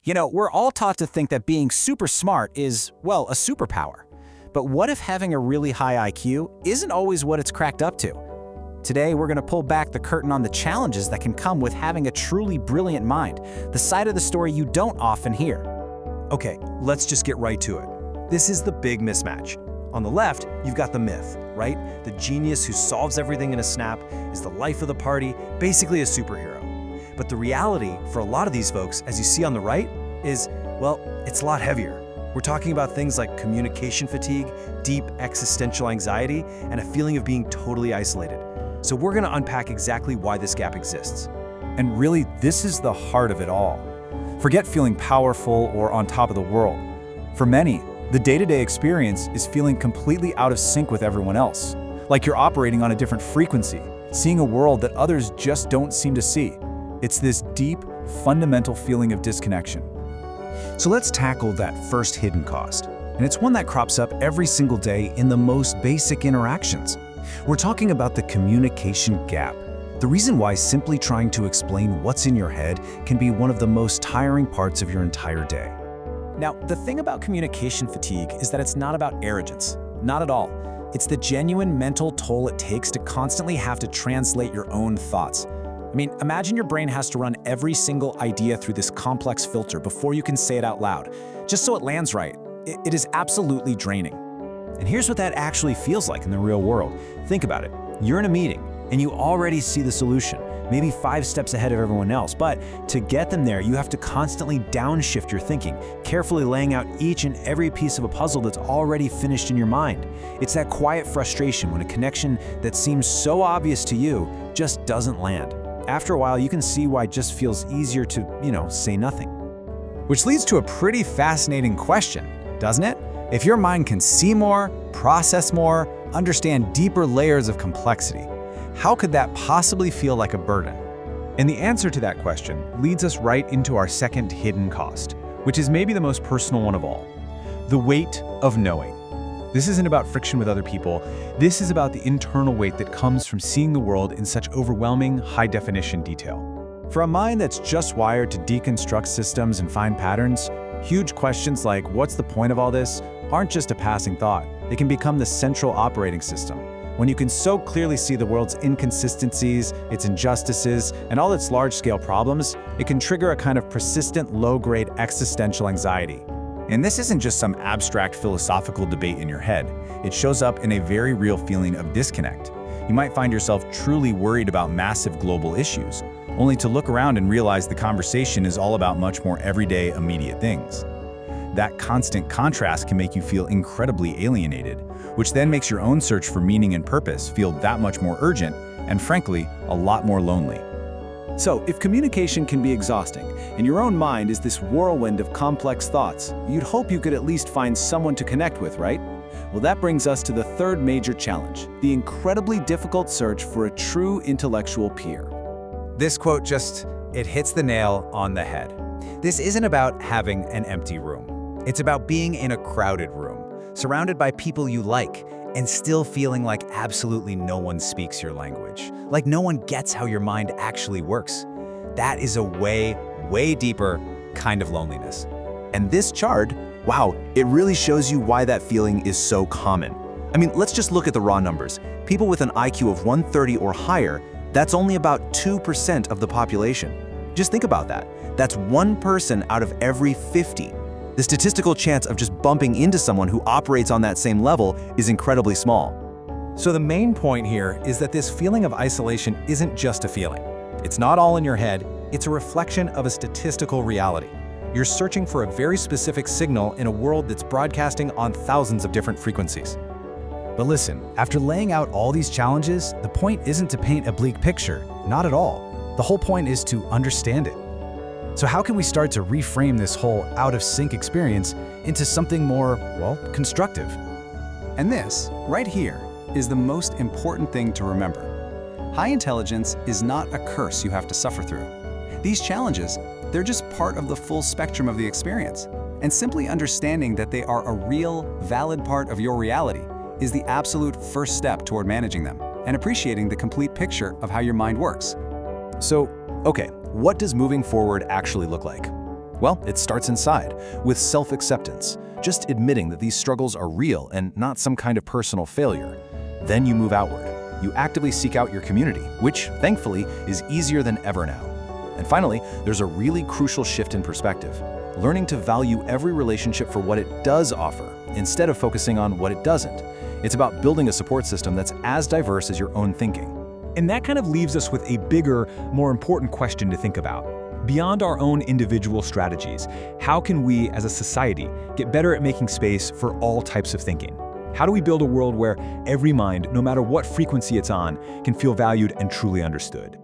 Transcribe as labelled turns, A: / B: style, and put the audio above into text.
A: We're all taught to think that being super smart is, well, a superpower. But what if having a really high IQ isn't always what it's cracked up to? Today, we're going to pull back the curtain on the challenges that can come with having a truly brilliant mind, the side of the story you don't often hear.
B: Okay, let's just get right to it. This is the big mismatch. On the left, you've got the myth, right? The genius who solves everything in a snap, is the life of the party, basically a superhero. But the reality for a lot of these folks, as you see on the right, is, well, it's a lot heavier. We're talking about things like communication fatigue, deep existential anxiety, and a feeling of being totally isolated. So we're going to unpack exactly why this gap exists.
C: And really, this is the heart of it all. Forget feeling powerful or on top of the world. For many, the day-to-day experience is feeling completely out of sync with everyone else, like you're operating on a different frequency, seeing a world that others just don't seem to see. It's this deep, fundamental feeling of disconnection.
D: So let's tackle that first hidden cost. And it's one that crops up every single day in the most basic interactions. We're talking about the communication gap. The reason why simply trying to explain what's in your head can be one of the most tiring parts of your entire day.
A: Now, the thing about communication fatigue is that it's not about arrogance. Not at all. It's the genuine mental toll it takes to constantly have to translate your own thoughts. Imagine your brain has to run every single idea through this complex filter before you can say it out loud, just so it lands right. It is absolutely draining.
D: And here's what that actually feels like in the real world. Think about it. You're in a meeting, and you already see the solution, maybe 5 steps ahead of everyone else. But to get them there, you have to constantly downshift your thinking, carefully laying out each and every piece of a puzzle that's already finished in your mind. It's that quiet frustration when a connection that seems so obvious to you just doesn't land. After a while, you can see why it just feels easier to, say nothing.
C: Which leads to a pretty fascinating question, doesn't it? If your mind can see more, process more, understand deeper layers of complexity, how could that possibly feel like a burden? And the answer to that question leads us right into our second hidden cost, which is maybe the most personal one of all: the weight of knowing. This isn't about friction with other people. This is about the internal weight that comes from seeing the world in such overwhelming, high-definition detail. For a mind that's just wired to deconstruct systems and find patterns, huge questions like what's the point of all this aren't just a passing thought. They can become the central operating system. When you can so clearly see the world's inconsistencies, its injustices, and all its large-scale problems, it can trigger a kind of persistent, low-grade existential anxiety. And this isn't just some abstract philosophical debate in your head. It shows up in a very real feeling of disconnect. You might find yourself truly worried about massive global issues, only to look around and realize the conversation is all about much more everyday, immediate things. That constant contrast can make you feel incredibly alienated, which then makes your own search for meaning and purpose feel that much more urgent and, frankly, a lot more lonely.
A: So, if communication can be exhausting, and your own mind is this whirlwind of complex thoughts, you'd hope you could at least find someone to connect with, right? Well, that brings us to the third major challenge, the incredibly difficult search for a true intellectual peer.
C: This quote it hits the nail on the head. This isn't about having an empty room. It's about being in a crowded room, surrounded by people you like, and still feeling like absolutely no one speaks your language, like no one gets how your mind actually works. That is a way, way deeper kind of loneliness.
D: And this chart, wow, it really shows you why that feeling is so common. Let's just look at the raw numbers. People with an IQ of 130 or higher, that's only about 2% of the population. Just think about that. That's 1 person out of every 50. The statistical chance of just bumping into someone who operates on that same level is incredibly small.
C: So the main point here is that this feeling of isolation isn't just a feeling. It's not all in your head, it's a reflection of a statistical reality. You're searching for a very specific signal in a world that's broadcasting on thousands of different frequencies. But listen, after laying out all these challenges, the point isn't to paint a bleak picture, not at all. The whole point is to understand it. So how can we start to reframe this whole out-of-sync experience into something more, constructive?
E: And this, right here, is the most important thing to remember. High intelligence is not a curse you have to suffer through. These challenges, they're just part of the full spectrum of the experience. And simply understanding that they are a real, valid part of your reality is the absolute first step toward managing them and appreciating the complete picture of how your mind works.
D: So, okay, what does moving forward actually look like?
B: Well, it starts inside, with self-acceptance, just admitting that these struggles are real and not some kind of personal failure. Then you move outward. You actively seek out your community, which, thankfully, is easier than ever now. And finally, there's a really crucial shift in perspective, learning to value every relationship for what it does offer, instead of focusing on what it doesn't. It's about building a support system that's as diverse as your own thinking.
D: And that kind of leaves us with a bigger, more important question to think about. Beyond our own individual strategies, how can we, as a society, get better at making space for all types of thinking? How do we build a world where every mind, no matter what frequency it's on, can feel valued and truly understood?